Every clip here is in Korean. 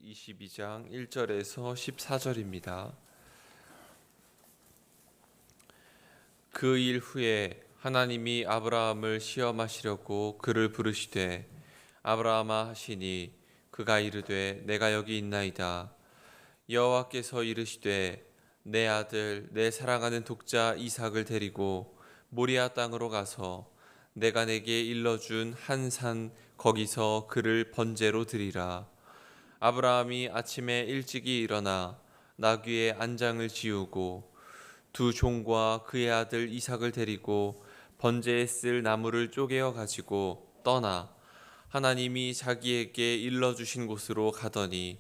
22장 1절에서 14절입니다. 그 일 후에 하나님이 아브라함을 시험하시려고 그를 부르시되 아브라함아 하시니 그가 이르되 내가 여기 있나이다. 여호와께서 이르시되 내 아들 내 사랑하는 독자 이삭을 데리고 모리아 땅으로 가서 내가 내게 일러준 한 산 거기서 그를 번제로 드리라. 아브라함이 아침에 일찍이 일어나 나귀의 안장을 지우고 두 종과 그의 아들 이삭을 데리고 번제에 쓸 나무를 쪼개어 가지고 떠나 하나님이 자기에게 일러주신 곳으로 가더니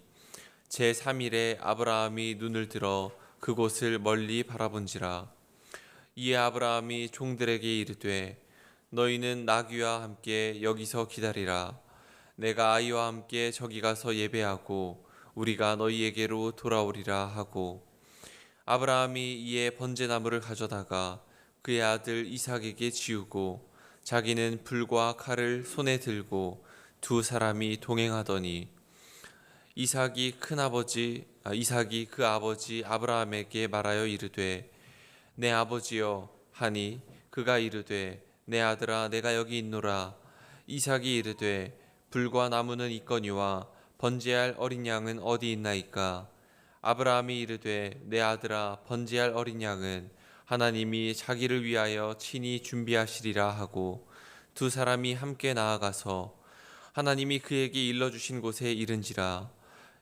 제3일에 아브라함이 눈을 들어 그곳을 멀리 바라본지라. 이에 아브라함이 종들에게 이르되 너희는 나귀와 함께 여기서 기다리라. 내가 아이와 함께 저기 가서 예배하고 우리가 너희에게로 돌아오리라 하고 아브라함이 이에 번제나무를 가져다가 그의 아들 이삭에게 지우고 자기는 불과 칼을 손에 들고 두 사람이 동행하더니 이삭이 그 아버지 아브라함에게 말하여 이르되 내 아버지여 하니 그가 이르되 내 아들아 내가 여기 있노라. 이삭이 이르되 불과 나무는 있거니와 번제할 어린 양은 어디 있나이까. 아브라함이 이르되 내 아들아 번제할 어린 양은 하나님이 자기를 위하여 친히 준비하시리라 하고 두 사람이 함께 나아가서 하나님이 그에게 일러주신 곳에 이른지라.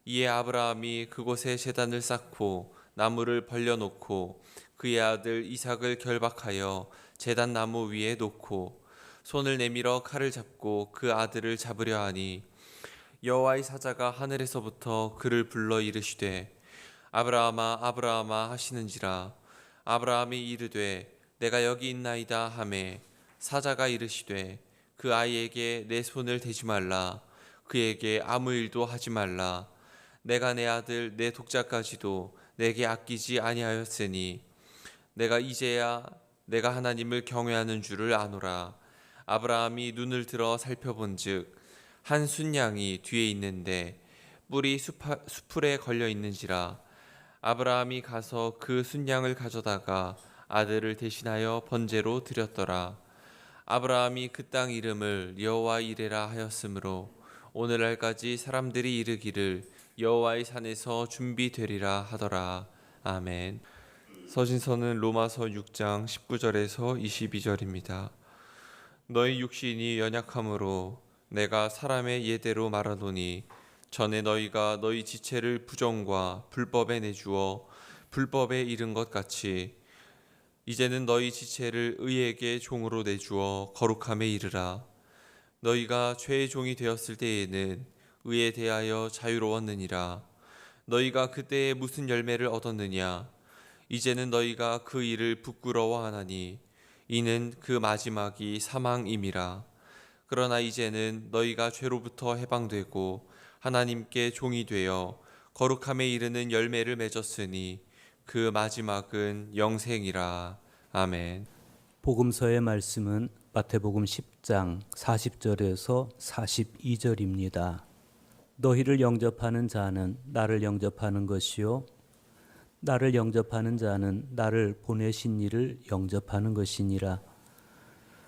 이에 아브라함이 그곳에 제단을 쌓고 나무를 벌려놓고 그의 아들 이삭을 결박하여 제단 나무 위에 놓고 손을 내밀어 칼을 잡고 그 아들을 잡으려 하니 여호와의 사자가 하늘에서부터 그를 불러 이르시되 아브라함아 아브라함아 하시는지라. 아브라함이 이르되 내가 여기 있나이다 하매 사자가 이르시되 그 아이에게 내 손을 대지 말라. 그에게 아무 일도 하지 말라. 내가 내 아들 내 독자까지도 내게 아끼지 아니하였으니 내가 이제야 내가 하나님을 경외하는 줄을 아노라. 아브라함이 눈을 들어 살펴본즉 한 순양이 뒤에 있는데 뿔이 수풀에 걸려 있는지라. 아브라함이 가서 그 순양을 가져다가 아들을 대신하여 번제로 드렸더라. 아브라함이 그 땅 이름을 여호와 이레라 하였으므로 오늘날까지 사람들이 이르기를 여호와의 산에서 준비되리라 하더라. 아멘. 서신서는 로마서 6장 19절에서 22절입니다. 너희 육신이 연약함으로 내가 사람의 예대로 말하노니 전에 너희가 너희 지체를 부정과 불법에 내주어 불법에 이른 것 같이 이제는 너희 지체를 의에게 종으로 내주어 거룩함에 이르라. 너희가 죄의 종이 되었을 때에는 의에 대하여 자유로웠느니라. 너희가 그때에 무슨 열매를 얻었느냐? 이제는 너희가 그 일을 부끄러워하나니 이는 그 마지막이 사망임이라. 그러나 이제는 너희가 죄로부터 해방되고 하나님께 종이 되어 거룩함에 이르는 열매를 맺었으니 그 마지막은 영생이라. 아멘. 복음서의 말씀은 마태복음 10장 40절에서 42절입니다. 너희를 영접하는 자는 나를 영접하는 것이요 나를 영접하는 자는 나를 보내신 이를 영접하는 것이니라.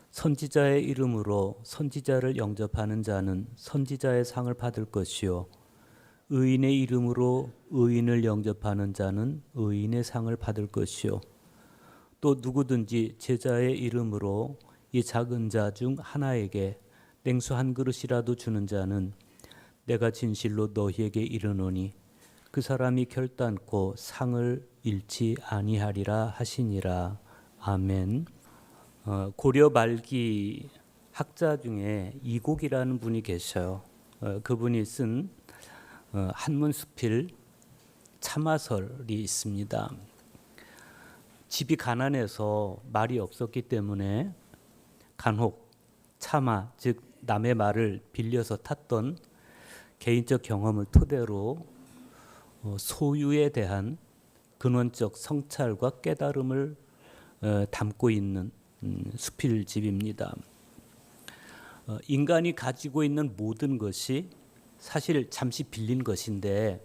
선지자의 이름으로 선지자를 영접하는 자는 선지자의 상을 받을 것이요 의인의 이름으로 의인을 영접하는 자는 의인의 상을 받을 것이요 또 누구든지 제자의 이름으로 이 작은 자 중 하나에게 냉수 한 그릇이라도 주는 자는 내가 진실로 너희에게 이르노니 그 사람이 결단코 상을 잃지 아니하리라 하시니라. 아멘. 고려 말기 학자 중에 이곡이라는 분이 계셔요. 그분이 쓴 한문수필 참화설이 있습니다. 집이 가난해서 말이 없었기 때문에 간혹 참화, 즉 남의 말을 빌려서 탔던 개인적 경험을 토대로 소유에 대한 근원적 성찰과 깨달음을 담고 있는 수필집입니다. 인간이 가지고 있는 모든 것이 사실 잠시 빌린 것인데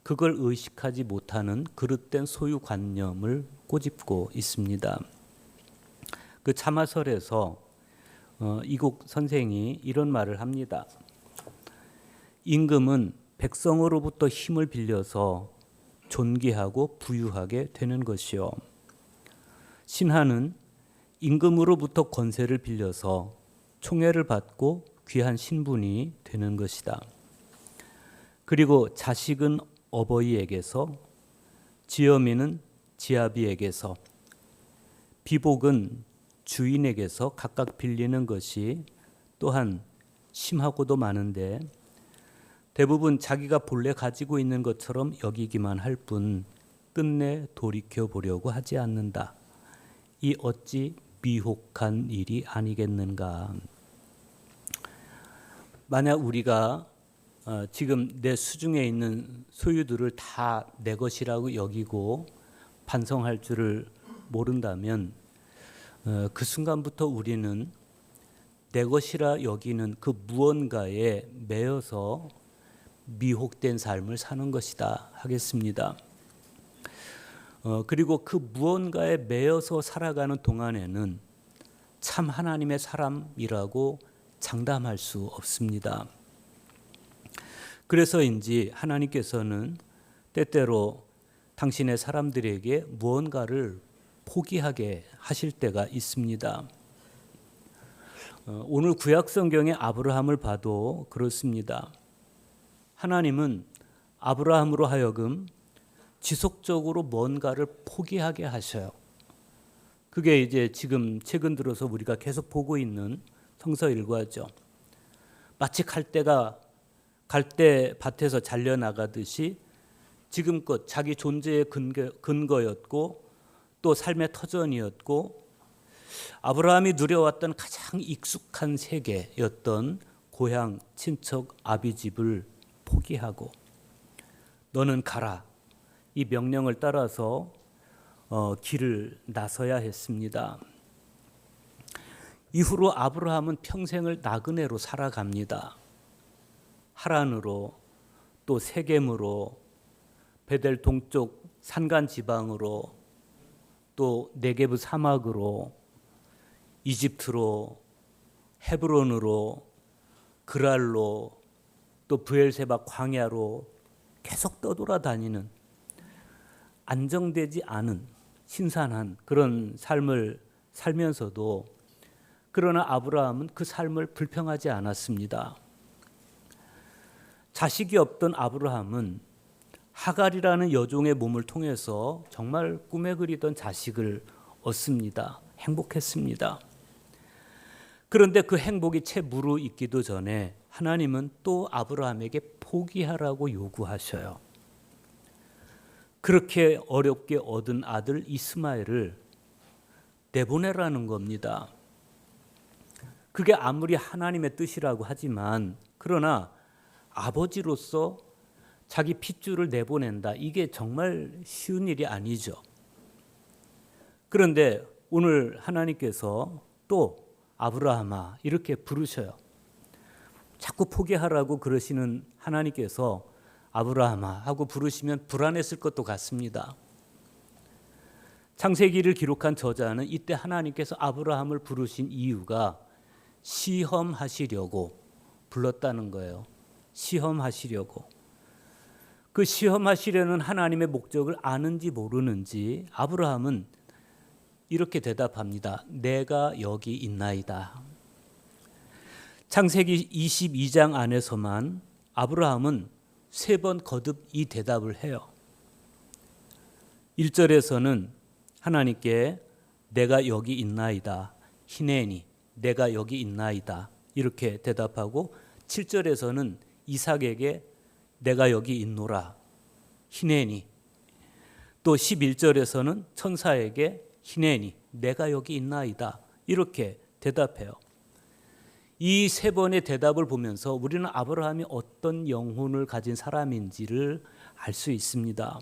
그걸 의식하지 못하는 그릇된 소유관념을 꼬집고 있습니다. 그 참화설에서 이국 선생이 이런 말을 합니다. 임금은 백성으로부터 힘을 빌려서 존귀하고 부유하게 되는 것이요. 신하는 임금으로부터 권세를 빌려서 총애를 받고 귀한 신분이 되는 것이다. 그리고 자식은 어버이에게서, 지어미는 지아비에게서, 비복은 주인에게서 각각 빌리는 것이 또한 심하고도 많은데 대부분 자기가 본래 가지고 있는 것처럼 여기기만 할 뿐 끝내 돌이켜 보려고 하지 않는다. 이 어찌 미혹한 일이 아니겠는가. 만약 우리가 지금 내 수중에 있는 소유들을 다 내 것이라고 여기고 반성할 줄을 모른다면 그 순간부터 우리는 내 것이라 여기는 그 무언가에 매여서 미혹된 삶을 사는 것이다 하겠습니다. 그리고 그 무언가에 매여서 살아가는 동안에는 참 하나님의 사람이라고 장담할 수 없습니다. 그래서인지 하나님께서는 때때로 당신의 사람들에게 무언가를 포기하게 하실 때가 있습니다. 오늘 구약 성경의 아브라함을 봐도 그렇습니다. 하나님은 아브라함으로 하여금 지속적으로 뭔가를 포기하게 하셔요. 그게 이제 지금 최근 들어서 우리가 계속 보고 있는 성서 일과죠. 마치 갈대 밭에서 잘려 나가듯이 지금껏 자기 존재의 근거였고 또 삶의 터전이었고 아브라함이 누려왔던 가장 익숙한 세계였던 고향 친척 아비집을 포기하고 너는 가라 이 명령을 따라서 길을 나서야 했습니다. 이후로 아브라함은 평생을 나그네로 살아갑니다. 하란으로 또 세겜으로 베델 동쪽 산간 지방으로 또 네게브 사막으로 이집트로 헤브론으로 그랄로 또 브엘세바 광야로 계속 떠돌아다니는 안정되지 않은 신선한 그런 삶을 살면서도 그러나 아브라함은 그 삶을 불평하지 않았습니다. 자식이 없던 아브라함은 하갈이라는 여종의 몸을 통해서 정말 꿈에 그리던 자식을 얻습니다. 행복했습니다. 그런데 그 행복이 채 무르익기도 전에 하나님은 또 아브라함에게 포기하라고 요구하셔요. 그렇게 어렵게 얻은 아들 이스마엘을 내보내라는 겁니다. 그게 아무리 하나님의 뜻이라고 하지만 그러나 아버지로서 자기 핏줄을 내보낸다. 이게 정말 쉬운 일이 아니죠. 그런데 오늘 하나님께서 또 아브라함아 이렇게 부르셔요. 자꾸 포기하라고 그러시는 하나님께서 아브라함아 하고 부르시면 불안했을 것도 같습니다. 창세기를 기록한 저자는 이때 하나님께서 아브라함을 부르신 이유가 시험하시려고 불렀다는 거예요. 시험하시려고. 그 시험하시려는 하나님의 목적을 아는지 모르는지 아브라함은 이렇게 대답합니다. 내가 여기 있나이다. 창세기 22장 안에서만 아브라함은 3번 거듭 이 대답을 해요. 1절에서는 하나님께 내가 여기 있나이다. 히네니 내가 여기 있나이다. 이렇게 대답하고 7절에서는 이삭에게 내가 여기 있노라. 히네니. 또 11절에서는 천사에게 히네니 내가 여기 있나이다. 이렇게 대답해요. 이 3번의 대답을 보면서 우리는 아브라함이 어떤 영혼을 가진 사람인지를 알 수 있습니다.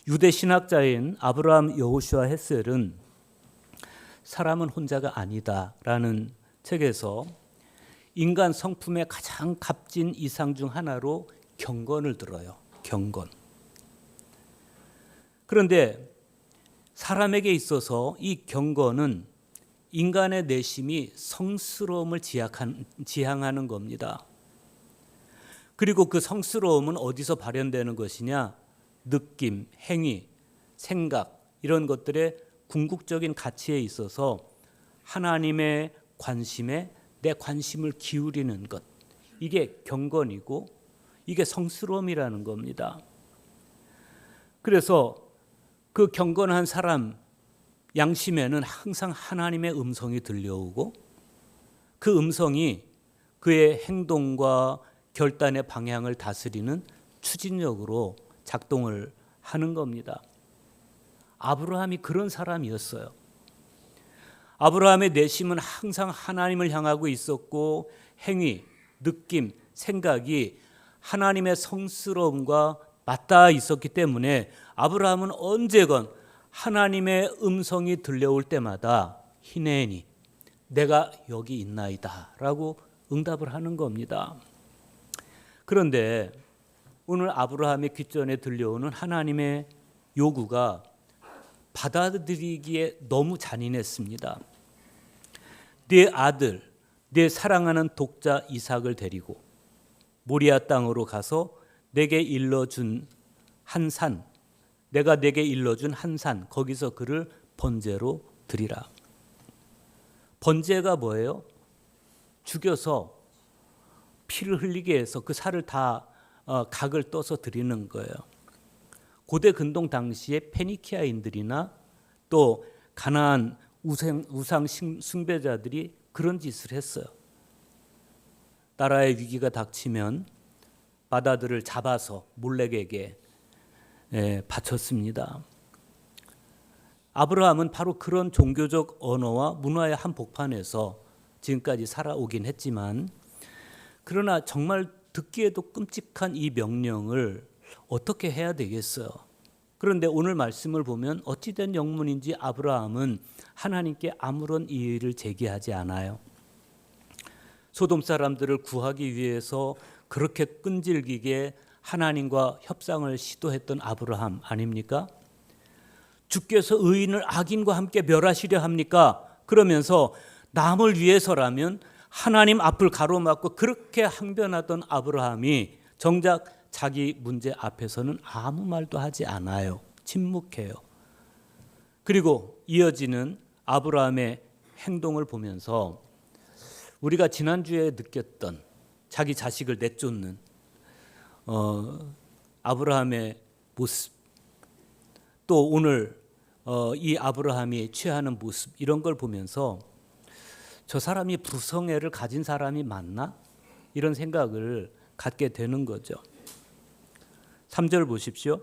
유대 신학자인 아브라함 여호슈아 헤셀은 사람은 혼자가 아니다라는 책에서 인간 성품의 가장 값진 이상 중 하나로 경건을 들어요. 경건. 그런데 사람에게 있어서 이 경건은 인간의 내심이 성스러움을 지향하는 겁니다. 그리고 그 성스러움은 어디서 발현되는 것이냐? 느낌, 행위, 생각 이런 것들의 궁극적인 가치에 있어서 하나님의 관심에 내 관심을 기울이는 것, 이게 경건이고 이게 성스러움이라는 겁니다. 그래서 그 경건한 사람 양심에는 항상 하나님의 음성이 들려오고 그 음성이 그의 행동과 결단의 방향을 다스리는 추진력으로 작동을 하는 겁니다. 아브라함이 그런 사람이었어요. 아브라함의 내심은 항상 하나님을 향하고 있었고 행위, 느낌, 생각이 하나님의 성스러움과 맞닿아 있었기 때문에 아브라함은 언제건 하나님의 음성이 들려올 때마다 히네니 내가 여기 있나이다 라고 응답을 하는 겁니다. 그런데 오늘 아브라함의 귓전에 들려오는 하나님의 요구가 받아들이기에 너무 잔인했습니다. 네 아들, 네 사랑하는 독자 이삭을 데리고 모리아 땅으로 가서 내게 일러준 한 산, 내가 내게 일러준 한 산, 거기서 그를 번제로 드리라. 번제가 뭐예요? 죽여서 피를 흘리게 해서 그 살을 다 각을 떠서 드리는 거예요. 고대 근동 당시에 페니키아인들이나 또 가나안 우상 숭배자들이 그런 짓을 했어요. 나라의 위기가 닥치면 바다들을 잡아서 몰렉에게 바쳤습니다. 아브라함은 바로 그런 종교적 언어와 문화의 한복판에서 지금까지 살아오긴 했지만 그러나 정말 듣기에도 끔찍한 이 명령을 어떻게 해야 되겠어요? 그런데 오늘 말씀을 보면 어찌된 영문인지 아브라함은 하나님께 아무런 이의를 제기하지 않아요. 소돔 사람들을 구하기 위해서 그렇게 끈질기게 하나님과 협상을 시도했던 아브라함 아닙니까? 주께서 의인을 악인과 함께 멸하시려 합니까? 그러면서 남을 위해서라면 하나님 앞을 가로막고 그렇게 항변하던 아브라함이 정작 자기 문제 앞에서는 아무 말도 하지 않아요. 침묵해요. 그리고 이어지는 아브라함의 행동을 보면서 우리가 지난주에 느꼈던 자기 자식을 내쫓는 아브라함의 모습, 또 오늘 이 아브라함이 취하는 모습, 이런 걸 보면서 저 사람이 부성애를 가진 사람이 맞나? 이런 생각을 갖게 되는 거죠. 3절 보십시오.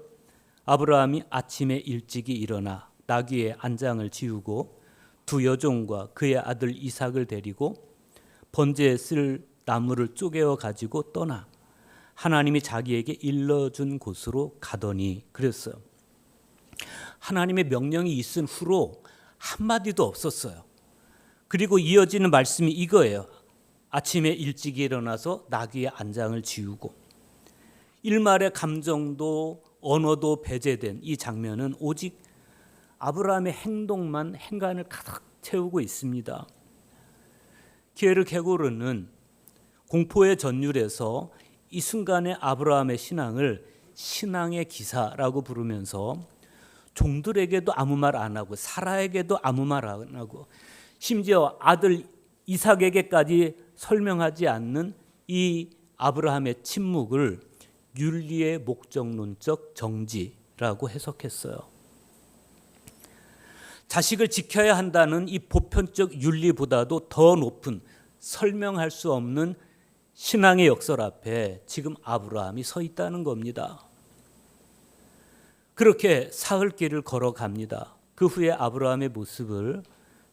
아브라함이 아침에 일찍이 일어나 나귀의 안장을 지우고 두 여종과 그의 아들 이삭을 데리고 번제에 쓸 나무를 쪼개어 가지고 떠나 하나님이 자기에게 일러준 곳으로 가더니 그랬어요. 하나님의 명령이 있은 후로 한마디도 없었어요. 그리고 이어지는 말씀이 이거예요. 아침에 일찍 일어나서 나귀의 안장을 지우고, 일말의 감정도 언어도 배제된 이 장면은 오직 아브라함의 행동만 행간을 가득 채우고 있습니다. 기회를 개고르는 공포의 전율에서 이 순간의 아브라함의 신앙을 신앙의 기사라고 부르면서 종들에게도 아무 말 안 하고 사라에게도 아무 말 안 하고 심지어 아들 이삭에게까지 설명하지 않는 이 아브라함의 침묵을 윤리의 목적론적 정지라고 해석했어요. 자식을 지켜야 한다는 이 보편적 윤리보다도 더 높은 설명할 수 없는 신앙의 역설 앞에 지금 아브라함이 서 있다는 겁니다. 그렇게 사흘길을 걸어갑니다. 그 후에 아브라함의 모습을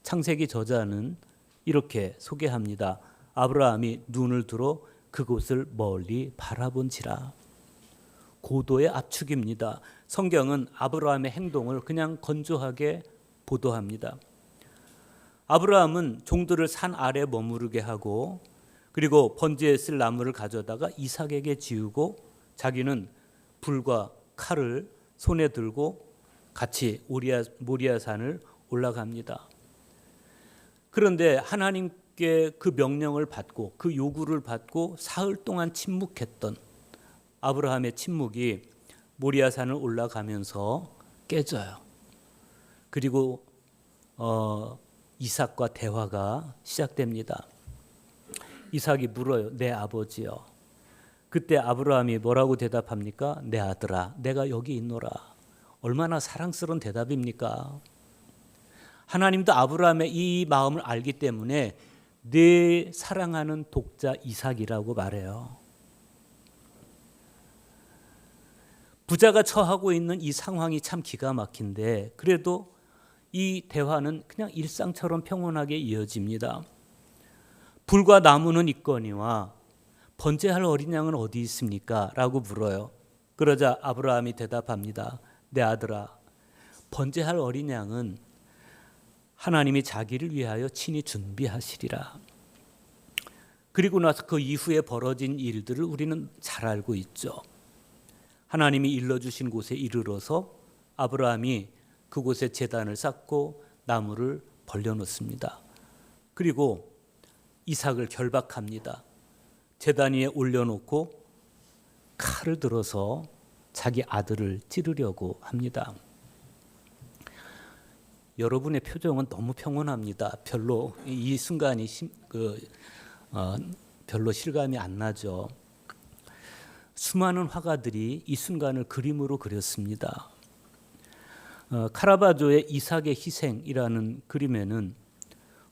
창세기 저자는 이렇게 소개합니다. 아브라함이 눈을 들어 그곳을 멀리 바라본지라. 고도의 압축입니다. 성경은 아브라함의 행동을 그냥 건조하게 보도합니다. 아브라함은 종들을 산 아래 머무르게 하고 그리고 번제에 쓸 나무를 가져다가 이삭에게 지우고 자기는 불과 칼을 손에 들고 같이 모리아 산을 올라갑니다. 그런데 하나님께 그 명령을 받고 그 요구를 받고 사흘 동안 침묵했던 아브라함의 침묵이 모리아 산을 올라가면서 깨져요. 그리고 이삭과 대화가 시작됩니다. 이삭이 물어요. 내 아버지요. 그때 아브라함이 뭐라고 대답합니까? 내 아들아, 내가 여기 있노라. 얼마나 사랑스러운 대답입니까? 하나님도 아브라함의 이 마음을 알기 때문에 내 사랑하는 독자 이삭이라고 말해요. 부자가 처하고 있는 이 상황이 참 기가 막힌데 그래도 이 대화는 그냥 일상처럼 평온하게 이어집니다. 불과 나무는 있거니와 번제할 어린 양은 어디 있습니까? 라고 물어요. 그러자 아브라함이 대답합니다. 내 아들아, 번제할 어린 양은 하나님이 자기를 위하여 친히 준비하시리라. 그리고 나서 그 이후에 벌어진 일들을 우리는 잘 알고 있죠. 하나님이 일러주신 곳에 이르러서 아브라함이 그곳에 제단을 쌓고 나무를 벌려놓습니다. 그리고 이삭을 결박합니다. 제단 위에 올려놓고 칼을 들어서 자기 아들을 찌르려고 합니다. 여러분의 표정은 너무 평온합니다. 별로 이 순간이 별로 실감이 안 나죠. 수많은 화가들이 이 순간을 그림으로 그렸습니다. 카라바조의 이삭의 희생이라는 그림에는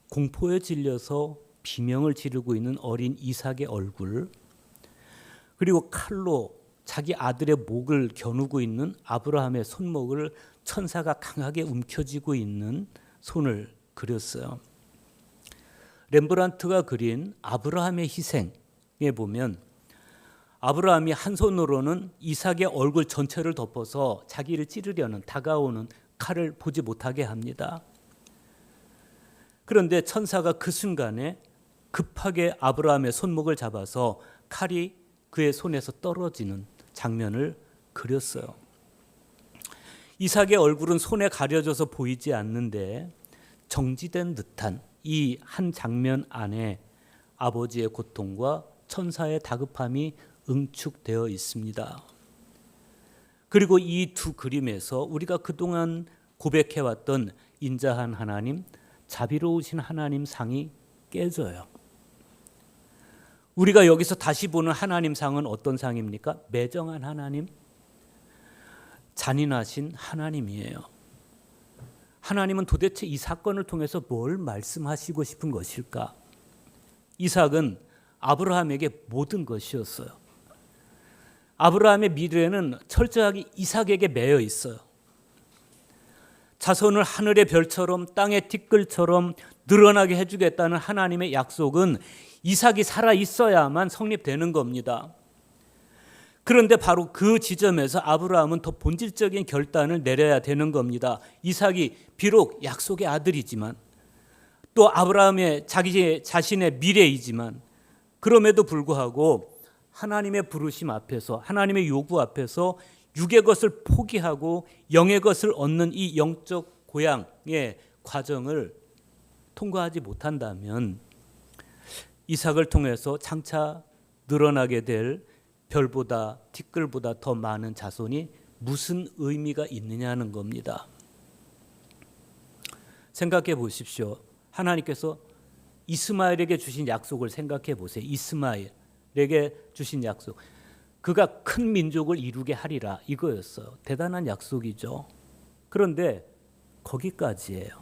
공포에 질려서 비명을 지르고 있는 어린 이삭의 얼굴, 그리고 칼로 자기 아들의 목을 겨누고 있는 아브라함의 손목을 천사가 강하게 움켜쥐고 있는 손을 그렸어요. 렘브란트가 그린 아브라함의 희생에 보면 아브라함이 한 손으로는 이삭의 얼굴 전체를 덮어서 자기를 찌르려는 다가오는 칼을 보지 못하게 합니다. 그런데 천사가 그 순간에 급하게 아브라함의 손목을 잡아서 칼이 그의 손에서 떨어지는 장면을 그렸어요. 이삭의 얼굴은 손에 가려져서 보이지 않는데 정지된 듯한 이 한 장면 안에 아버지의 고통과 천사의 다급함이 응축되어 있습니다. 그리고 이 두 그림에서 우리가 그동안 고백해왔던 인자한 하나님, 자비로우신 하나님 상이 깨져요. 우리가 여기서 다시 보는 하나님 상은 어떤 상입니까? 매정한 하나님, 잔인하신 하나님이에요. 하나님은 도대체 이 사건을 통해서 뭘 말씀하시고 싶은 것일까? 이삭은 아브라함에게 모든 것이었어요. 아브라함의 미래는 철저하게 이삭에게 매여 있어요. 자손을 하늘의 별처럼 땅의 티끌처럼 늘어나게 해주겠다는 하나님의 약속은 이삭이 살아 있어야만 성립되는 겁니다. 그런데 바로 그 지점에서 아브라함은 더 본질적인 결단을 내려야 되는 겁니다. 이삭이 비록 약속의 아들이지만 또 아브라함의 자신의 미래이지만 그럼에도 불구하고 하나님의 부르심 앞에서 하나님의 요구 앞에서 육의 것을 포기하고 영의 것을 얻는 이 영적 고향의 과정을 통과하지 못한다면 이삭을 통해서 장차 늘어나게 될 별보다 티끌보다 더 많은 자손이 무슨 의미가 있느냐는 겁니다. 생각해 보십시오. 하나님께서 이스마엘에게 주신 약속을 생각해 보세요. 이스마엘에게 주신 약속. 그가 큰 민족을 이루게 하리라 이거였어요. 대단한 약속이죠. 그런데 거기까지예요.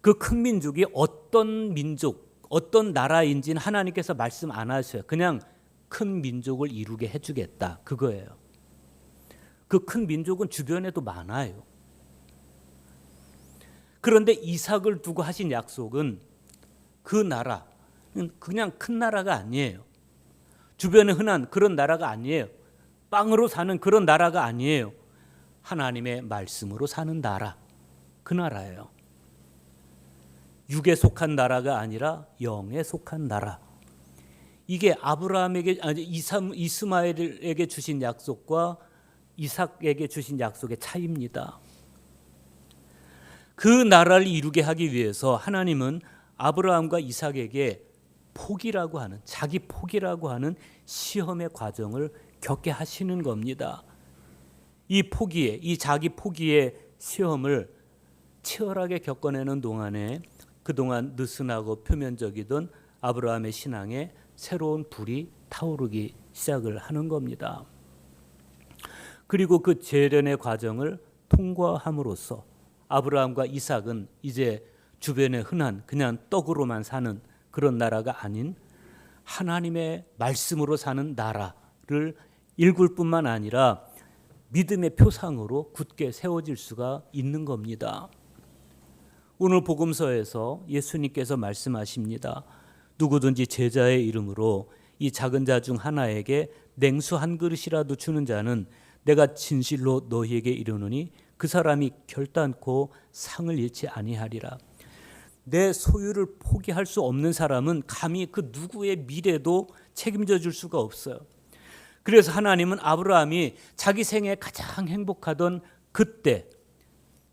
그 큰 민족이 어떤 민족, 어떤 나라인지는 하나님께서 말씀 안 하셔요. 그냥 큰 민족을 이루게 해주겠다 그거예요. 그 큰 민족은 주변에도 많아요. 그런데 이삭을 두고 하신 약속은 그 나라는 그냥 큰 나라가 아니에요. 주변에 흔한 그런 나라가 아니에요. 빵으로 사는 그런 나라가 아니에요. 하나님의 말씀으로 사는 나라, 그 나라예요. 육에 속한 나라가 아니라 영에 속한 나라. 이게 아브라함에게 이스마엘에게 주신 약속과 이삭에게 주신 약속의 차이입니다. 그 나라를 이루게 하기 위해서 하나님은 아브라함과 이삭에게 포기라고 하는, 자기 포기라고 하는 시험의 과정을 겪게 하시는 겁니다. 이 포기에, 이 자기 포기의 시험을 치열하게 겪어내는 동안에 그동안 느슨하고 표면적이던 아브라함의 신앙에 새로운 불이 타오르기 시작을 하는 겁니다. 그리고 그 재련의 과정을 통과함으로써 아브라함과 이삭은 이제 주변에 흔한 그냥 떡으로만 사는 그런 나라가 아닌 하나님의 말씀으로 사는 나라를 일굴 뿐만 아니라 믿음의 표상으로 굳게 세워질 수가 있는 겁니다. 오늘 복음서에서 예수님께서 말씀하십니다. 누구든지 제자의 이름으로 이 작은 자 중 하나에게 냉수 한 그릇이라도 주는 자는 내가 진실로 너희에게 이르노니 그 사람이 결단코 상을 잃지 아니하리라. 내 소유를 포기할 수 없는 사람은 감히 그 누구의 미래도 책임져 줄 수가 없어요. 그래서 하나님은 아브라함이 자기 생에 가장 행복하던 그때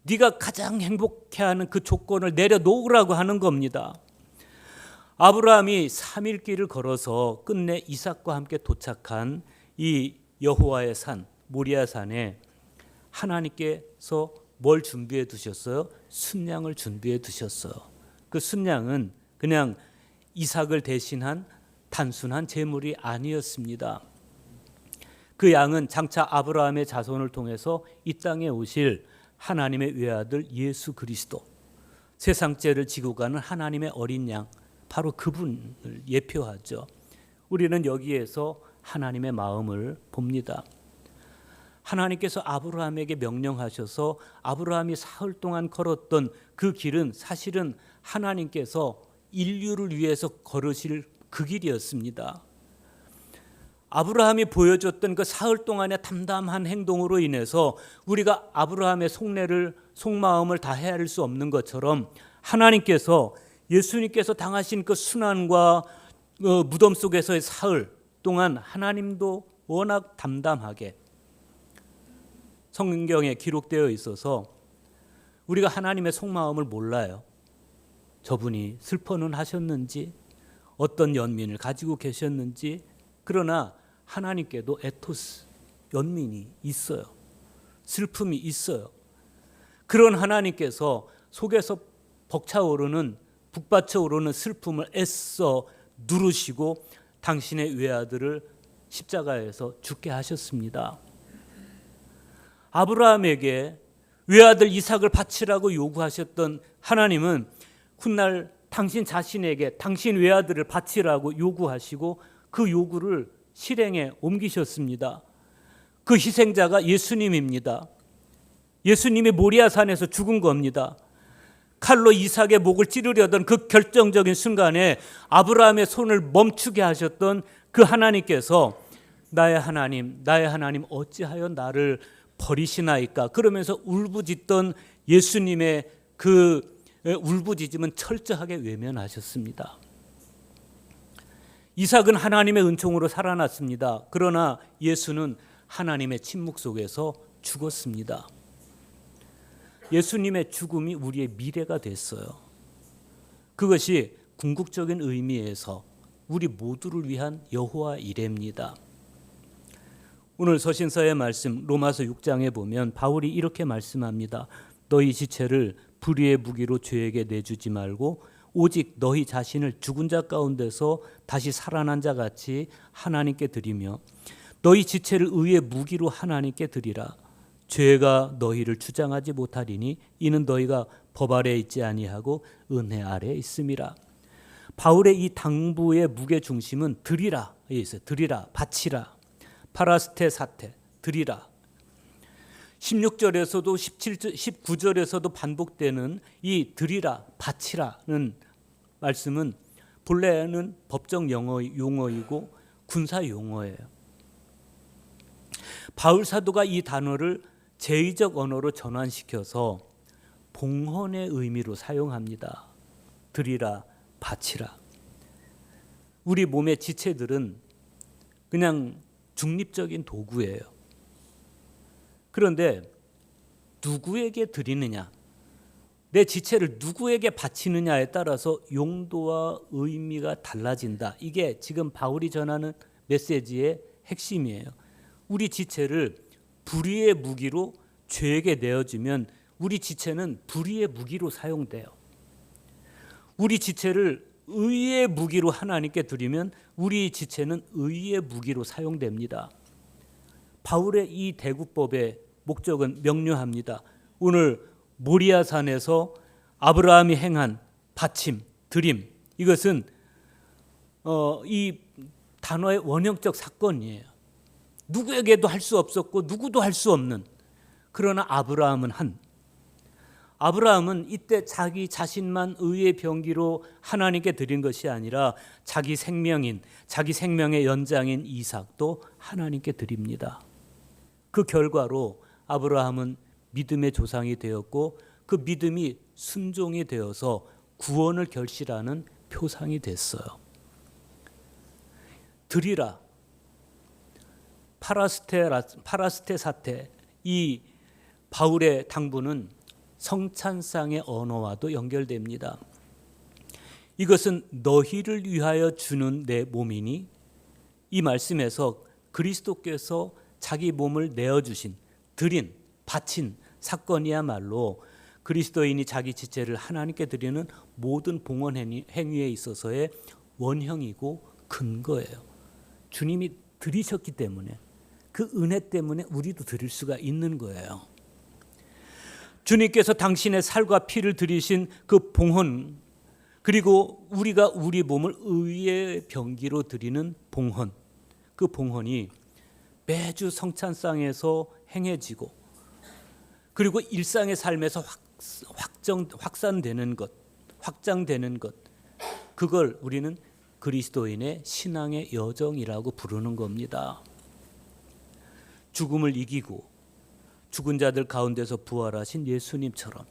네가 가장 행복해하는 그 조건을 내려놓으라고 하는 겁니다. 아브라함이 3일 길을 걸어서 끝내 이삭과 함께 도착한 이 여호와의 산 모리아산에 하나님께서 뭘 준비해 두셨어요? 순양을 준비해 두셨어요. 그 순양은 그냥 이삭을 대신한 단순한 제물이 아니었습니다. 그 양은 장차 아브라함의 자손을 통해서 이 땅에 오실 하나님의 외아들 예수 그리스도, 세상 죄를 지고 가는 하나님의 어린 양, 바로 그분을 예표하죠. 우리는 여기에서 하나님의 마음을 봅니다. 하나님께서 아브라함에게 명령하셔서 아브라함이 사흘 동안 걸었던 그 길은 사실은 하나님께서 인류를 위해서 걸으실 그 길이었습니다. 아브라함이 보여줬던 그 사흘 동안의 담담한 행동으로 인해서 우리가 아브라함의 속마음을 다 헤아릴 수 없는 것처럼 하나님께서 예수님께서 당하신 그 순환과 무덤 속에서의 사흘 동안 하나님도 워낙 담담하게 성경에 기록되어 있어서 우리가 하나님의 속마음을 몰라요. 저분이 슬퍼는 하셨는지 어떤 연민을 가지고 계셨는지, 그러나 하나님께도 에토스, 연민이 있어요. 슬픔이 있어요. 그런 하나님께서 속에서 벅차오르는 북받쳐오르는 슬픔을 애써 누르시고 당신의 외아들을 십자가에서 죽게 하셨습니다. 아브라함에게 외아들 이삭을 바치라고 요구하셨던 하나님은 훗날 당신 자신에게 당신 외아들을 바치라고 요구하시고 그 요구를 실행에 옮기셨습니다. 그 희생자가 예수님입니다. 예수님이 모리아산에서 죽은 겁니다. 칼로 이삭의 목을 찌르려던 그 결정적인 순간에 아브라함의 손을 멈추게 하셨던 그 하나님께서 나의 하나님 어찌하여 나를 버리시나이까 그러면서 울부짖던 예수님의 그 울부짖음은 철저하게 외면하셨습니다. 이삭은 하나님의 은총으로 살아났습니다. 그러나 예수는 하나님의 침묵 속에서 죽었습니다. 예수님의 죽음이 우리의 미래가 됐어요. 그것이 궁극적인 의미에서 우리 모두를 위한 여호와 이레입니다. 오늘 서신서의 말씀 로마서 6장에 보면 바울이 이렇게 말씀합니다. 너희 지체를 불의의 무기로 죄에게 내주지 말고 오직 너희 자신을 죽은 자 가운데서 다시 살아난 자 같이 하나님께 드리며 너희 지체를 의의 무기로 하나님께 드리라. 죄가 너희를 주장하지 못하리니 이는 너희가 법 아래에 있지 아니하고 은혜 아래에 있음이라. 바울의 이 당부의 무게 중심은 드리라에 있어요. 드리라, 바치라, 파라스테 사테, 드리라. 16절에서도 19절에서도 반복되는 이 드리라, 바치라는 말씀은 본래는 법정 용어이고 군사 용어예요. 바울 사도가 이 단어를 제의적 언어로 전환시켜서 봉헌의 의미로 사용합니다. 드리라, 바치라. 우리 몸의 지체들은 그냥 중립적인 도구예요. 그런데 누구에게 드리느냐, 내 지체를 누구에게 바치느냐에 따라서 용도와 의미가 달라진다. 이게 지금 바울이 전하는 메시지의 핵심이에요. 우리 지체를 불의의 무기로 죄에게 내어주면 우리 지체는 불의의 무기로 사용돼요. 우리 지체를 의의 무기로 하나님께 드리면 우리 지체는 의의 무기로 사용됩니다. 바울의 이 대구법의 목적은 명료합니다. 오늘 모리아산에서 아브라함이 행한 바침, 드림, 이것은 이 단어의 원형적 사건이에요. 누구에게도 할 수 없었고 누구도 할 수 없는, 그러나 아브라함은 이때 자기 자신만 의의 병기로 하나님께 드린 것이 아니라 자기 생명의 연장인 이삭도 하나님께 드립니다. 그 결과로 아브라함은 믿음의 조상이 되었고 그 믿음이 순종이 되어서 구원을 결실하는 표상이 됐어요. 드리라, 파라스테 사태, 이 바울의 당부는 성찬상의 언어와도 연결됩니다. 이것은 너희를 위하여 주는 내 몸이니, 이 말씀에서 그리스도께서 자기 몸을 내어주신, 드린, 바친 사건이야말로 그리스도인이 자기 지체를 하나님께 드리는 모든 봉헌 행위에 있어서의 원형이고 근거예요. 주님이 드리셨기 때문에, 그 은혜 때문에 우리도 드릴 수가 있는 거예요. 주님께서 당신의 살과 피를 드리신 그 봉헌, 그리고 우리가 우리 몸을 의의 병기로 드리는 봉헌, 그 봉헌이 매주 성찬상에서 행해지고 그리고 일상의 삶에서 확장되는 것, 그걸 우리는 그리스도인의 신앙의 여정이라고 부르는 겁니다. 죽음을 이기고 죽은 자들 가운데서 부활하신 예수님처럼,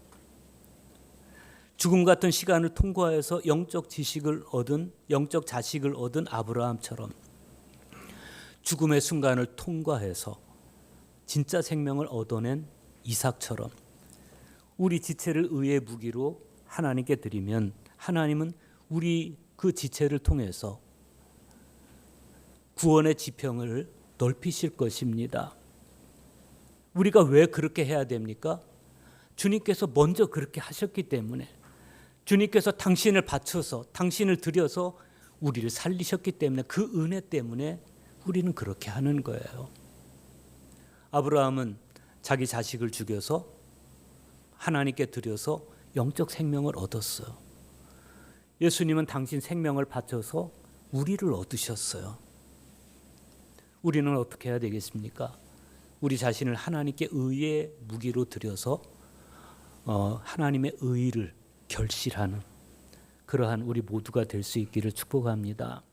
죽음 같은 시간을 통과해서 영적 자식을 얻은 아브라함처럼, 죽음의 순간을 통과해서 진짜 생명을 얻어낸 이삭처럼 우리 지체를 의의 무기로 하나님께 드리면 하나님은 우리 그 지체를 통해서 구원의 지평을 넓히실 것입니다. 우리가 왜 그렇게 해야 됩니까? 주님께서 먼저 그렇게 하셨기 때문에, 주님께서 당신을 바쳐서, 당신을 들여서 우리를 살리셨기 때문에, 그 은혜 때문에 우리는 그렇게 하는 거예요. 아브라함은 자기 자식을 죽여서 하나님께 드려서 영적 생명을 얻었어요. 예수님은 당신 생명을 바쳐서 우리를 얻으셨어요. 우리는 어떻게 해야 되겠습니까? 우리 자신을 하나님께 의의 무기로 드려서 하나님의 의를 결실하는 그러한 우리 모두가 될 수 있기를 축복합니다.